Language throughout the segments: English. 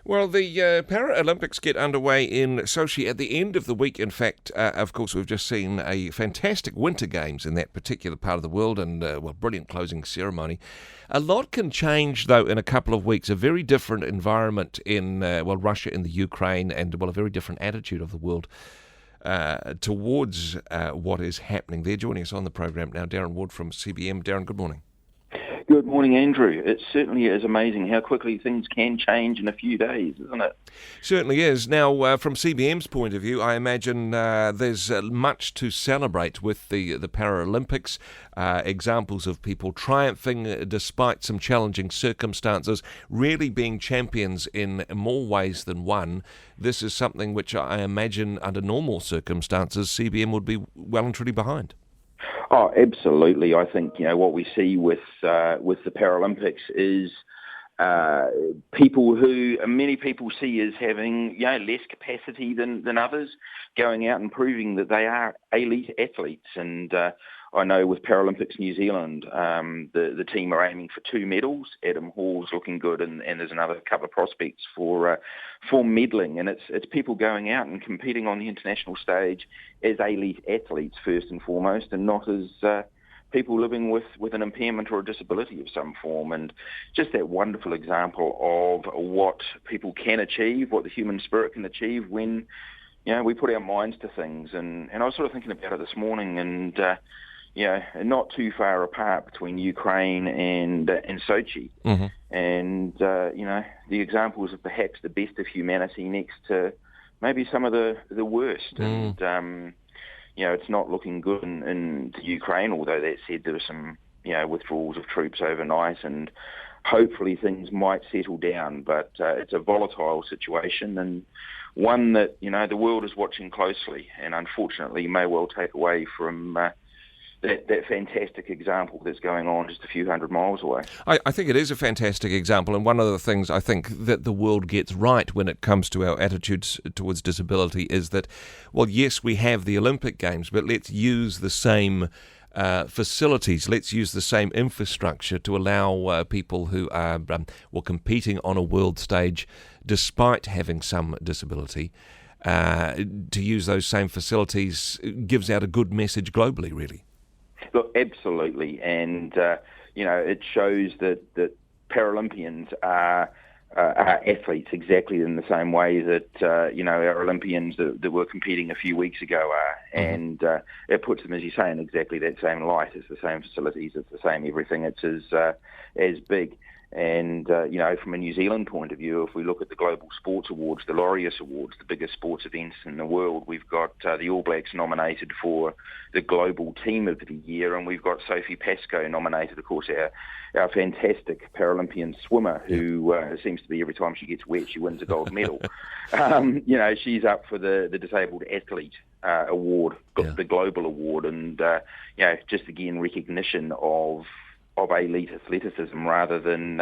Well, the Paralympics get underway in Sochi at the end of the week. In fact, of course, we've just seen a fantastic Winter Games in that particular part of the world and, brilliant closing ceremony. A lot can change, though, in a couple of weeks. A very different environment in, Russia and the Ukraine and, a very different attitude of the world towards what is happening there. Joining us on the program now, Darren Wood from CBM. Darren, good morning. Good morning, Andrew. It certainly is amazing how quickly things can change in a few days, isn't it? Certainly is. Now, from CBM's point of view, I imagine there's much to celebrate with the Paralympics, examples of people triumphing despite some challenging circumstances, really being champions in more ways than one. This is something which I imagine under normal circumstances CBM would be well and truly behind. Oh, absolutely. I think, what we see with the Paralympics is people who many people see as having, less capacity than others, going out and proving that they are elite athletes. And I know with Paralympics New Zealand, the team are aiming for 2 medals. Adam Hall's looking good, and there's another couple of prospects for medalling. And it's people going out and competing on the international stage as elite athletes first and foremost, and not as people living with an impairment or a disability of some form. And just that wonderful example of what people can achieve, what the human spirit can achieve when we put our minds to things. And I was sort of thinking about it this morning, and not too far apart between Ukraine and Sochi. Mm-hmm. And, the examples of perhaps the best of humanity next to maybe some of the worst. And, it's not looking good in Ukraine, although that said, there were some, withdrawals of troops overnight, and hopefully things might settle down. But it's a volatile situation, and one that, the world is watching closely, and unfortunately may well take away from that fantastic example that's going on just a few hundred miles away. I think it is a fantastic example, and one of the things I think that the world gets right when it comes to our attitudes towards disability is that, well, yes, we have the Olympic Games, but let's use the same facilities, let's use the same infrastructure to allow people who are competing on a world stage despite having some disability to use those same facilities gives out a good message globally, really. Look, absolutely, and it shows that Paralympians are athletes exactly in the same way that our Olympians that were competing a few weeks ago are, mm-hmm. and it puts them, as you say, in exactly that same light. It's the same facilities, it's the same everything. It's as big. And, from a New Zealand point of view, if we look at the Global Sports Awards, the Laureus Awards, the biggest sports events in the world, we've got the All Blacks nominated for the Global Team of the Year, and we've got Sophie Pascoe nominated, of course, our fantastic Paralympian swimmer who seems to be, every time she gets wet, she wins a gold medal. She's up for the Disabled Athlete Award, the Global Award, and, just again, recognition of elite athleticism rather than,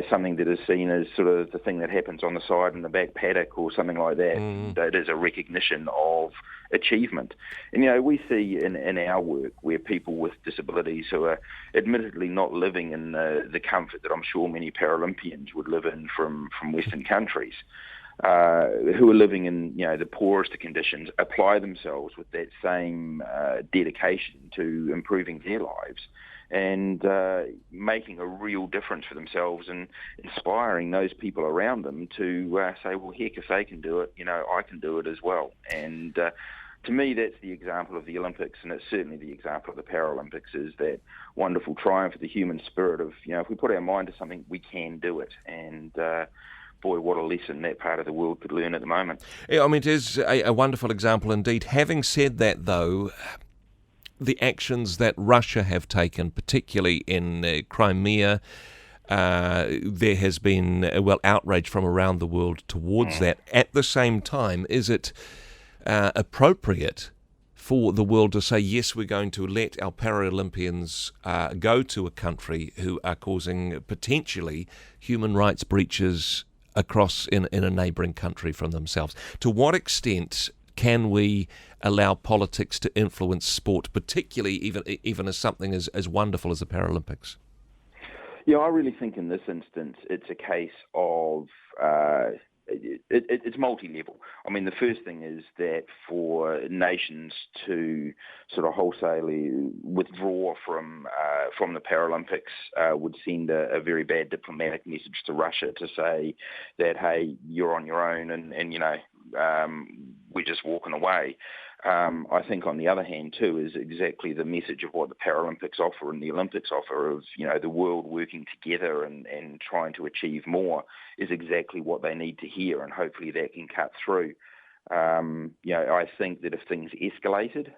something that is seen as sort of the thing that happens on the side in the back paddock or something like that. It is a recognition of achievement. And, we see in our work where people with disabilities who are admittedly not living in the comfort that I'm sure many Paralympians would live in from Western countries, who are living in, the poorest of conditions, apply themselves with that same dedication to improving their lives and making a real difference for themselves and inspiring those people around them to say, well, heck, if they can do it, I can do it as well. And to me, that's the example of the Olympics, and it's certainly the example of the Paralympics, is that wonderful triumph of the human spirit of, if we put our mind to something, we can do it. And boy, what a lesson that part of the world could learn at the moment. Yeah, I mean, it is a wonderful example indeed. Having said that, though, the actions that Russia have taken, particularly in Crimea, there has been, outrage from around the world towards that. At the same time, is it appropriate for the world to say, yes, we're going to let our Paralympians go to a country who are causing potentially human rights breaches across in a neighbouring country from themselves? To what extent can we allow politics to influence sport, particularly even as something as wonderful as the Paralympics? Yeah, I really think in this instance it's a case of it's multi-level. I mean, the first thing is that for nations to sort of wholesalely withdraw from the Paralympics would send a very bad diplomatic message to Russia to say that, hey, you're on your own and we're just walking away. I think on the other hand too is exactly the message of what the Paralympics offer and the Olympics offer of, the world working together and trying to achieve more is exactly what they need to hear, and hopefully that can cut through. I think that if things escalated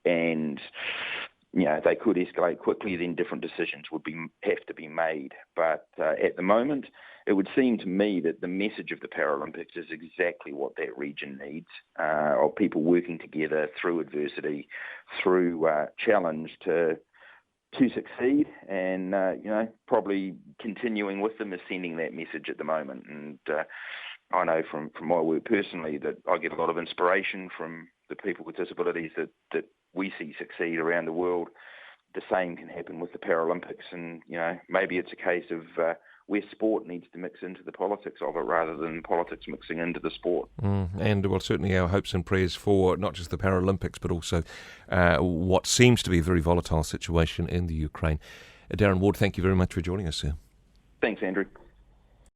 and they could escalate quickly, then different decisions would have to be made. But at the moment, it would seem to me that the message of the Paralympics is exactly what that region needs, of people working together through adversity, through challenge to succeed, and probably continuing with them is sending that message at the moment. And I know from my work personally that I get a lot of inspiration from the people with disabilities that we see succeed around the world. The same can happen with the Paralympics, and maybe it's a case of where sport needs to mix into the politics of it rather than politics mixing into the sport. And well, certainly our hopes and prayers for not just the Paralympics but also what seems to be a very volatile situation in the Ukraine. Darren Ward, thank you very much for joining us, sir. Thanks, Andrew.